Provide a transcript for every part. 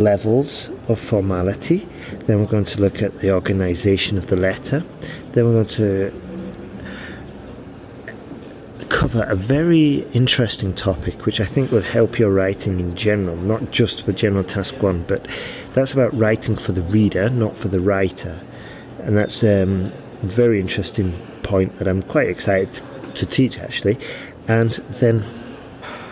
levels of formality. Then we're going to look at the organization of the letter. Then we're going to cover a very interesting topic which I think will help your writing in general, not just for General Task 1, but that's about writing for the reader, not for the writer. And that's a very interesting point that I'm quite excited to teach, actually. And then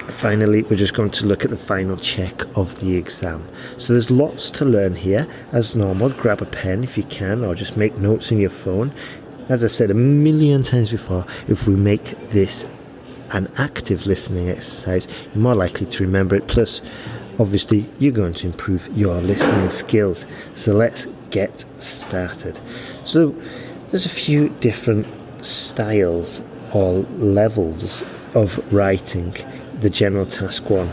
finally, we're just going to look at the final check of the exam. So there's lots to learn here. As normal, grab a pen if you can, or just make notes in your phone. As I said a million times before, if we make this an active listening exercise, you're more likely to remember it. Plus, obviously, you're going to improve your listening skills. So let's get started. So there's a few different styles or levels of writing the General Task 1.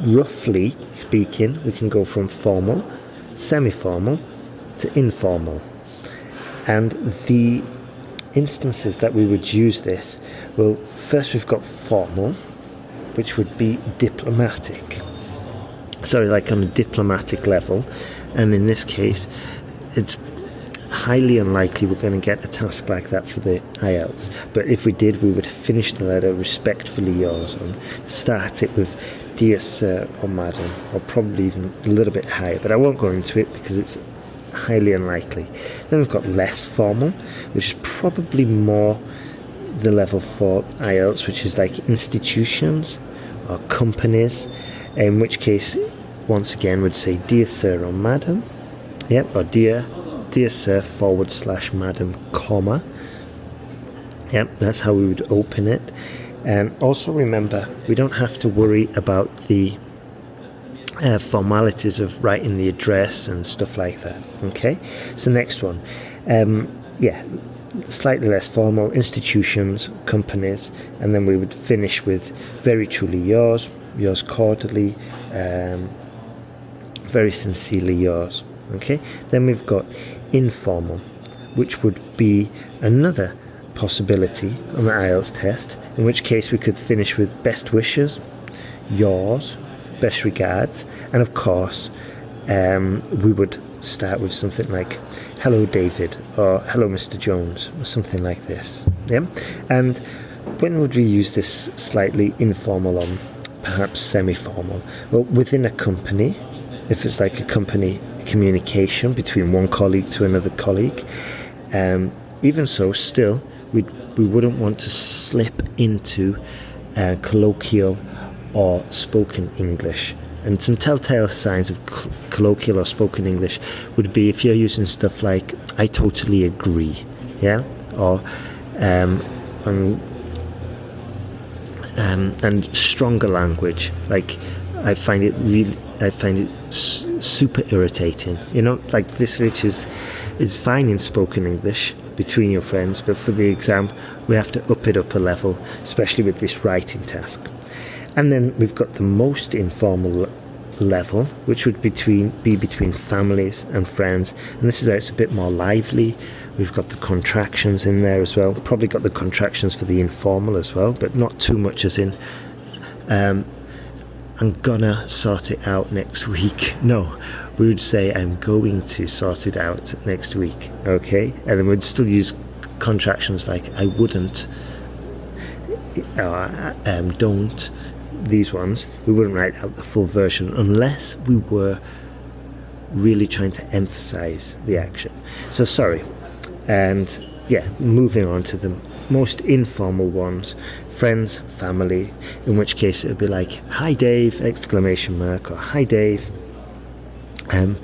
Roughly speaking, we can go from formal, semi-formal to informal. And the instances that we would use this, well, first we've got formal, which would be diplomatic. So like on a diplomatic level, and in this case, it's highly unlikely we're going to get a task like that for the IELTS. But if we did, we would finish the letter respectfully yours and start it with dear sir or madam, or probably even a little bit higher. But I won't go into it because it's highly unlikely. Then we've got less formal, which is probably more the level for IELTS, which is like institutions or companies, in which case, once again, would say dear sir or madam, or dear sir / madam, comma. That's how we would open it. And also remember, we don't have to worry about the formalities of writing the address and stuff like that. Okay, so next one, slightly less formal, institutions, companies, and then we would finish with very truly yours cordially, very sincerely yours. Okay, then we've got informal, which would be another possibility on the IELTS test, in which case we could finish with best wishes, yours, best regards, and of course we would start with something like hello David or hello Mr. Jones or something like this. And when would we use this slightly informal on perhaps semi-formal? Well, within a company, if it's like a company communication between one colleague to another colleague, even so, still we wouldn't want to slip into colloquial or spoken English. And some telltale signs of colloquial or spoken English would be if you're using stuff like I totally agree, or and stronger language, like I find it super irritating, like this, which is fine in spoken English between your friends, but for the exam we have to up it up a level, especially with this writing task. And then we've got the most informal level, which would be between families and friends, and this is where it's a bit more lively. We've got the contractions in there as well, probably got the contractions for the informal as well, but not too much as in I'm gonna sort it out next week. No, we would say I'm going to sort it out next week, okay? And then we'd still use contractions like I wouldn't, don't. These ones, we wouldn't write out the full version unless we were really trying to emphasize the action. So sorry. And moving on to the most informal ones, friends, family, in which case it would be like hi Dave, ! Or hi Dave. And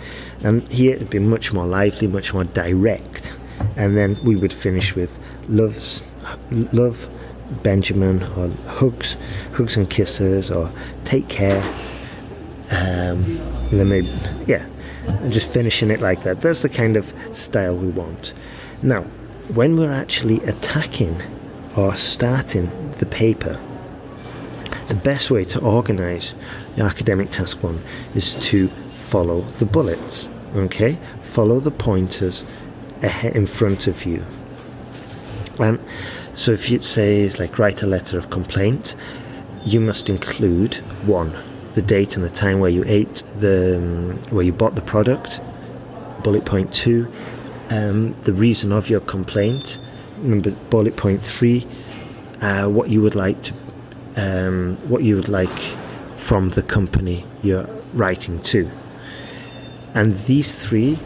here it would be much more lively, much more direct. And then we would finish with love, Benjamin, or hugs and kisses, or take care, and then maybe and just finishing it like that. That's the kind of style we want. Now, when we're actually attacking or starting the paper, the best way to organize the academic task 1 is to follow the bullets. Okay, follow the pointers ahead in front of you. So if it says like write a letter of complaint, you must include 1, the date and the time where you where you bought the product. Bullet point 2, the reason of your complaint. Bullet point 3, what you would like from the company you're writing to. And these 3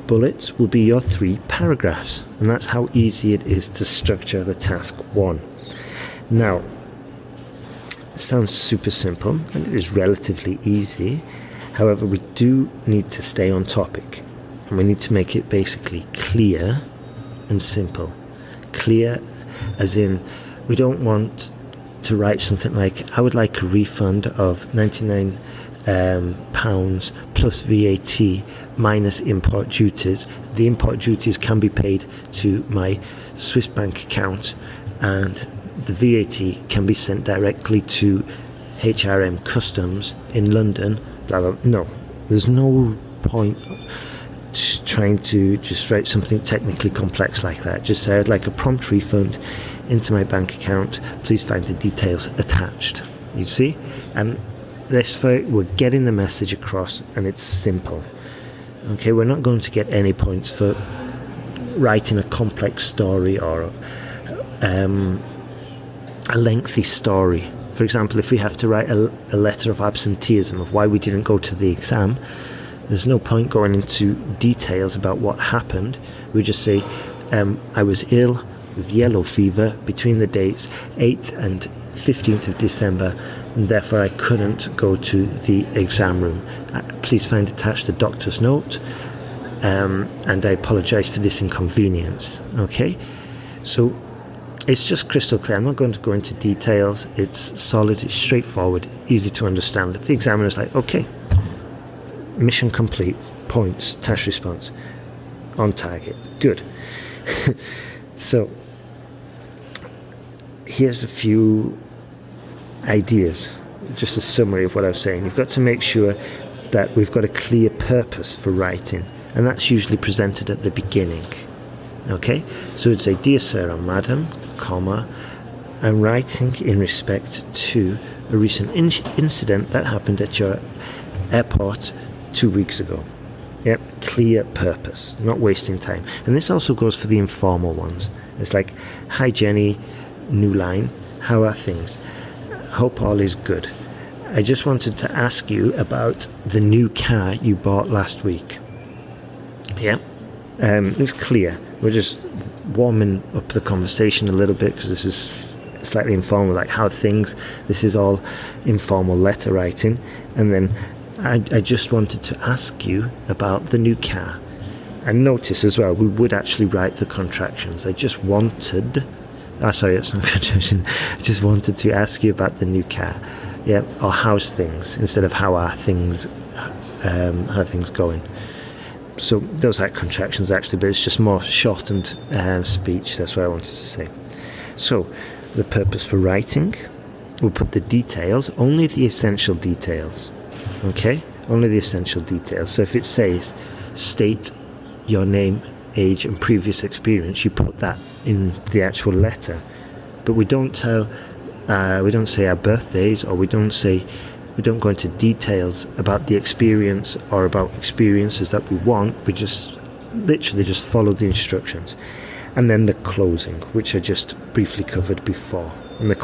bullets will be your 3 paragraphs, and that's how easy it is to structure the task 1. Now, it sounds super simple, and it is relatively easy. However, we do need to stay on topic, and we need to make it basically clear and simple. Clear as in, we don't want to write something like, I would like a refund of £99 plus VAT minus import duties. The import duties can be paid to my Swiss bank account, and the VAT can be sent directly to HRM Customs in London, blah, blah. No, there's no point trying to just write something technically complex like that. Just say, I'd like a prompt refund into my bank account. Please find the details attached. You see? And this way, we're getting the message across, and it's simple. Okay, we're not going to get any points for writing a complex story or a lengthy story. For example, if we have to write a letter of absenteeism of why we didn't go to the exam, there's no point going into details about what happened. We just say, I was ill with yellow fever between the dates 8th and 15th of December, and therefore I couldn't go to the exam room. Please find attached the doctor's note, and I apologise for this inconvenience. Okay, so it's just crystal clear. I'm not going to go into details. It's solid, it's straightforward, easy to understand. The examiner's like, okay, mission complete, points, task response, on target, good. So here's a few ideas, just a summary of what I was saying. You've got to make sure that we've got a clear purpose for writing, and that's usually presented at the beginning. Okay, so it'd say, dear sir or madam, comma, I'm writing in respect to a recent incident that happened at your airport 2 weeks ago. Yep, clear purpose, not wasting time. And this also goes for the informal ones. It's like, hi Jenny, new line, how are things? Hope all is good. I just wanted to ask you about the new car you bought last week. Yeah, it's clear. We're just warming up the conversation a little bit because this is slightly informal, like how things. This is all informal letter writing. And then I just wanted to ask you about the new car. And notice as well, we would actually write the contractions. I just wanted... sorry, that's not contraction. I just wanted to ask you about the new car. Yeah, or how's things, instead of how are things going. So those are contractions actually, but it's just more shortened speech. That's what I wanted to say. So the purpose for writing, we'll put the details, only the essential details. Okay, only the essential details. So if it says state your name, age and previous experience, you put that in the actual letter. But we don't say our birthdays, or we don't go into details about the experience or about experiences that we want. We just literally just follow the instructions. And then the closing, which I just briefly covered before. And the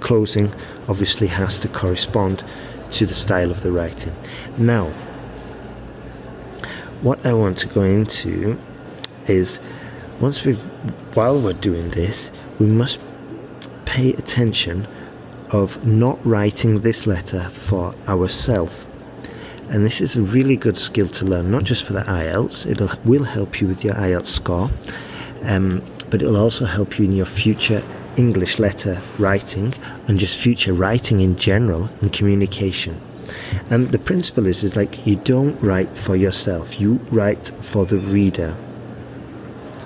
closing obviously has to correspond to the style of the writing. Now, what I want to go into is, while we're doing this, we must pay attention of not writing this letter for ourselves. And this is a really good skill to learn, not just for the IELTS. It will help you with your IELTS score, but it will also help you in your future English letter writing and just future writing in general and communication. And the principle is like, you don't write for yourself, you write for the reader.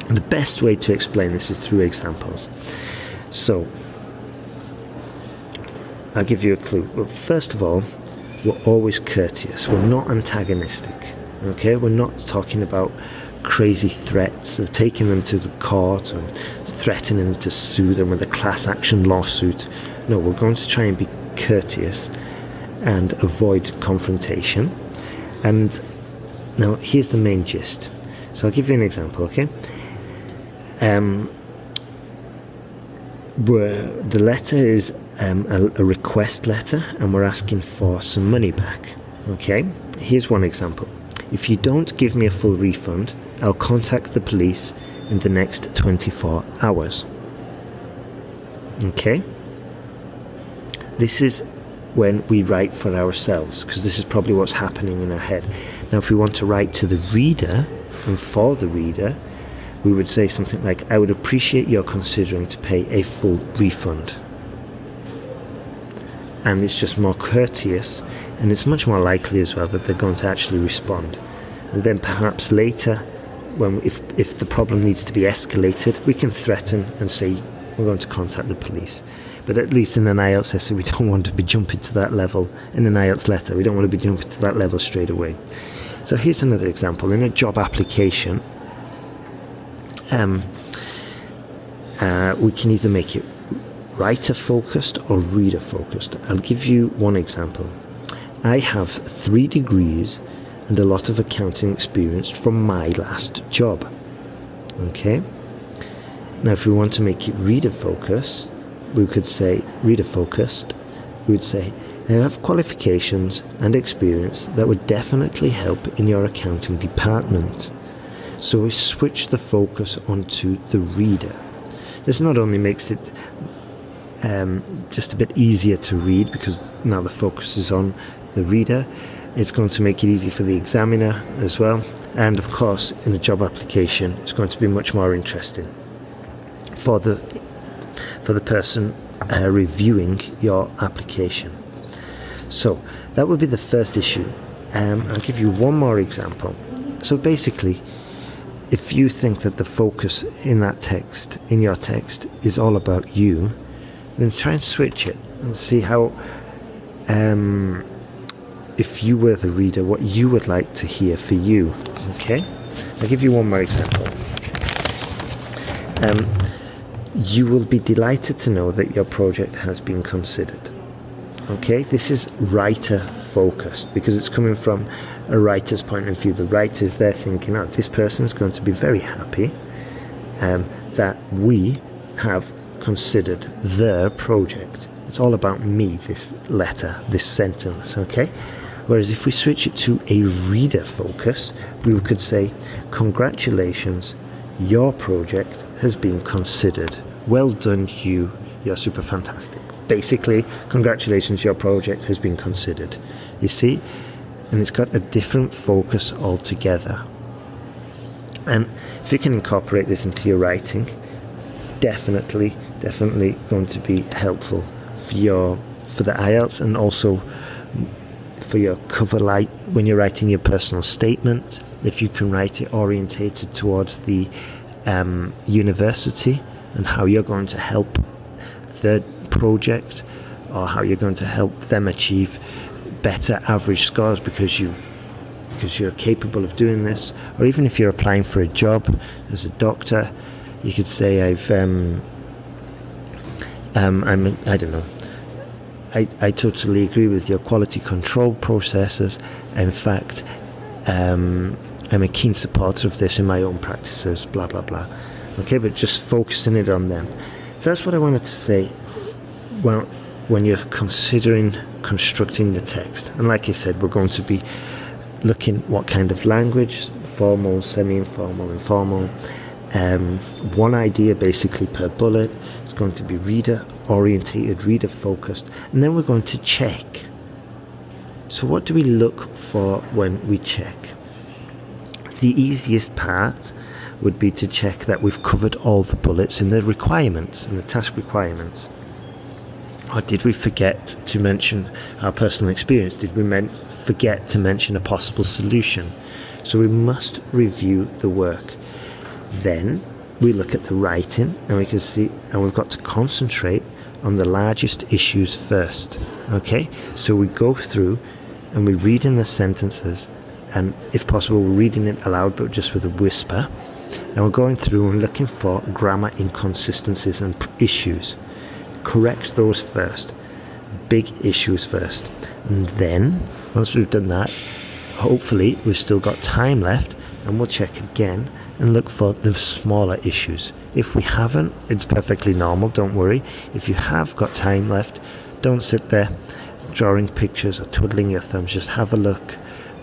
And the best way to explain this is through examples. So I'll give you a clue. Well, first of all, we're always courteous. We're not antagonistic. Okay, we're not talking about crazy threats of taking them to the court and threatening them to sue them with a class action lawsuit. No, we're going to try and be courteous and avoid confrontation. And now here's the main gist. So I'll give you an example, okay? Where the letter is a request letter, and we're asking for some money back. Okay, here's one example. If you don't give me a full refund, I'll contact the police in the next 24 hours. Okay, this is when we write for ourselves, because this is probably what's happening in our head. Now, if we want to write to the reader and for the reader, we would say something like, I would appreciate your considering to pay a full refund. And it's just more courteous, and it's much more likely as well that they're going to actually respond. And then perhaps later, when if the problem needs to be escalated, we can threaten and say we're going to contact the police. But at least in an IELTS essay, we don't want to be jumping to that level. In an IELTS letter, we don't want to be jumping to that level straight away. So here's another example. In a job application, we can either make it writer focused or reader focused. I'll give you one example. I have 3 degrees and a lot of accounting experience from my last job. Okay. Now, if we want to make it reader focused, we could say reader focused. We would say I have qualifications and experience that would definitely help in your accounting department. So we switch the focus onto the reader. This not only makes it just a bit easier to read, because now the focus is on the reader, it's going to make it easy for the examiner as well. And of course, in a job application, it's going to be much more interesting for the person reviewing your application. So that would be the first issue. I'll give you one more example. So basically, if you think that the focus in that text, in your text, is all about you, then try and switch it and see how, if you were the reader, what you would like to hear for you. Okay? I'll give you one more example. You will be delighted to know that your project has been considered. Okay? This is writer focused because it's coming from a writer's point of view. The writer's there thinking, oh, this person's going to be very happy that we have considered their project. It's all about me, this letter, this sentence, okay? Whereas if we switch it to a reader focus, we could say, congratulations, your project has been considered. Well done, you're super fantastic. Basically, congratulations, your project has been considered. You see? And it's got a different focus altogether. And if you can incorporate this into your writing, definitely going to be helpful for the IELTS, and also for your cover light when you're writing your personal statement. If you can write it orientated towards the university and how you're going to help the project, or how you're going to help them achieve better average scores because you're capable of doing this. Or even if you're applying for a job as a doctor, you could say I don't know. I totally agree with your quality control processes. In fact, I'm a keen supporter of this in my own practices, blah, blah, blah. Okay, but just focusing it on them. So that's what I wanted to say when you're considering constructing the text. And like I said, we're going to be looking what kind of language, formal, semi-informal, informal. One idea basically per bullet. It's going to be reader orientated, reader focused, and then we're going to check. So what do we look for when we check? The easiest part would be to check that we've covered all the bullets in the requirements, in the task requirements. Or did we forget to mention our personal experience? Did we forget to mention a possible solution? So we must review the work. Then we look at the writing, and we can see, and we've got to concentrate on the largest issues first. Okay, so we go through and we read in the sentences, and if possible we're reading it aloud but just with a whisper, and we're going through and looking for grammar inconsistencies and issues. Correct those first. big issues first. And then, once we've done that, hopefully we've still got time left, and we'll check again and look for the smaller issues. If we haven't, it's perfectly normal, don't worry. If you have got time left, don't sit there drawing pictures or twiddling your thumbs. Just have a look,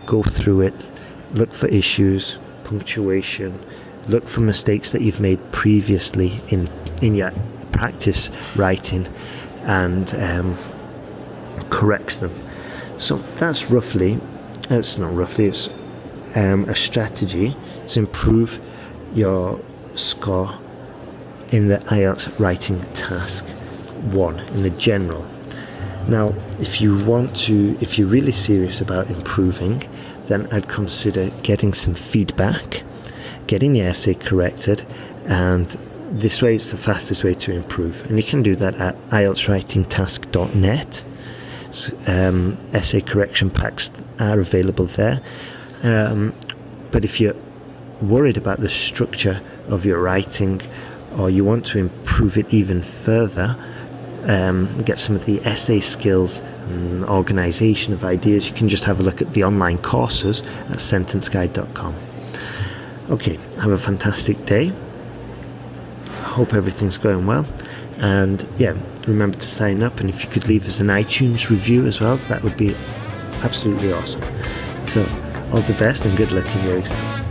go through it, look for issues, punctuation, look for mistakes that you've made previously in your practice writing, and correct them. So that's it's a strategy to improve your score in the IELTS writing task 1 in the general. Now, if you're really serious about improving, then I'd consider getting some feedback, getting your essay corrected, and this way it's the fastest way to improve. And you can do that at IELTSwritingtask.net. Essay correction packs are available there. But if you're worried about the structure of your writing, or you want to improve it even further, get some of the essay skills and organization of ideas, you can just have a look at the online courses at sentenceguide.com. Okay, have a fantastic day. I hope everything's going well, and remember to sign up, and if you could leave us an iTunes review as well, that would be absolutely awesome. So all the best and good luck in your exam.